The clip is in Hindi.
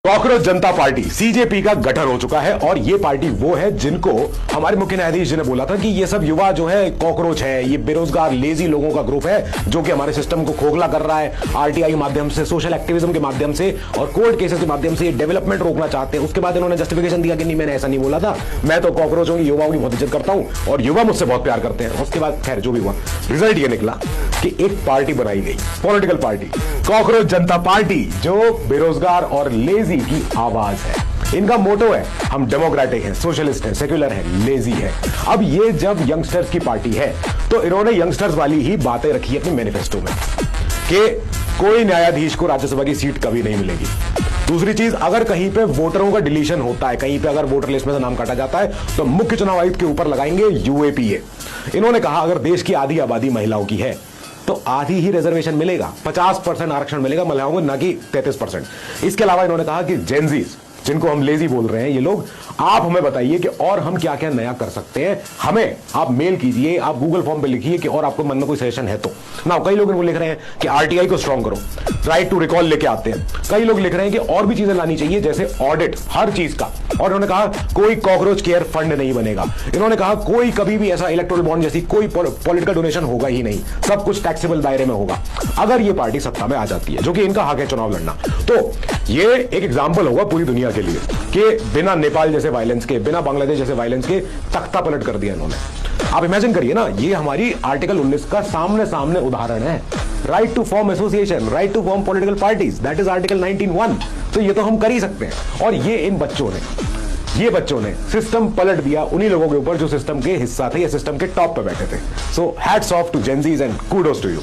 कॉकरोच जनता पार्टी सीजेपी का गठन हो चुका है और ये पार्टी वो है जिनको हमारे मुख्य न्यायाधीश जी ने बोला था कि ये सब युवा जो है कॉकरोच है, ये बेरोजगार लेजी लोगों का ग्रुप है जो कि हमारे सिस्टम को खोखला कर रहा है। आरटीआई के माध्यम से, सोशल एक्टिविज्म के माध्यम से और कोर्ट केसेस के माध्यम से ये डेवलपमेंट रोकना चाहते हैं। उसके बाद इन्होंने जस्टिफिकेशन दिया कि नहीं, मैंने ऐसा नहीं बोला था, मैं तो कॉकरोचों की, युवाओं की बहुत इज्जत करता हूं और युवा मुझसे बहुत प्यार करते हैं। उसके बाद खैर जो भी हुआ, रिजल्ट ये निकला कि एक पार्टी बनाई गई, पॉलिटिकल पार्टी कॉकरोच जनता पार्टी, जो बेरोजगार और लेजी की आवाज है। इनका मोटो है हम डेमोक्रेटिक हैं, सोशलिस्ट हैं, सेक्युलर हैं, लेजी हैं। अब ये जब यंगस्टर्स की पार्टी है तो इन्होंने यंगस्टर्स वाली ही बातें रखी अपने मैनिफेस्टो में कि कोई न्यायाधीश को राज्यसभा की सीट कभी नहीं मिलेगी। दूसरी चीज, अगर कहीं पे वोटरों का डिलीशन होता है, कहीं पे अगर वोटर लिस्ट में से नाम काटा जाता है तो मुख्य चुनाव आयुक्त के ऊपर लगाएंगे यूएपीए। इन्होंने कहा अगर देश की आधी आबादी महिलाओं की है तो आधी ही रिजर्वेशन मिलेगा, 50% आरक्षण मिलेगा महिलाओं को, न कि 33%। इसके अलावा इन्होंने कहा कि जेनजीज, जिनको हम लेजी बोल रहे हैं, ये लोग, आप हमें बताइए कि और हम क्या क्या नया कर सकते हैं। हमें आप मेल कीजिए, आप गूगल फॉर्म पे लिखिए कि और आपको मन में कोई सजेशन है तो ना। कई लोग इनको लिख रहे हैं कि आरटीआई को स्ट्रांग करो, राइट टू रिकॉल लेके आते हैं। कई लोग लिख रहे हैं कि और भी चीजें लानी चाहिए जैसे ऑडिट हर चीज का। और इन्होंने कहा कोई कॉकरोच केयर फंड नहीं बनेगा। इन्होंने कहा कोई कभी भी ऐसा इलेक्टोरल बॉन्ड जैसी कोई पॉलिटिकल डोनेशन होगा ही नहीं, सब कुछ टैक्सेबल दायरे में होगा अगर ये पार्टी सत्ता में आ जाती है, जो कि इनका हक है चुनाव लड़ना। तो ये एक एग्जाम्पल होगा पूरी दुनिया के लिए कि बिना नेपाल जैसे वायलेंस के, बिना बांग्लादेश जैसे वायलेंस के तख्ता पलट कर दिया इन्होंने। आप इमेजिन करिए ना, ये हमारी आर्टिकल 19 का सामने सामने उदाहरण है। Right to form association, right to form political parties, that is article 19(1). तो ये तो हम कर ही सकते हैं। और ये ये बच्चों ने सिस्टम पलट दिया उन्हीं लोगों के ऊपर जो सिस्टम के हिस्सा थे या सिस्टम के टॉप पे बैठे थे। So hats off to Gen Zs and kudos to you.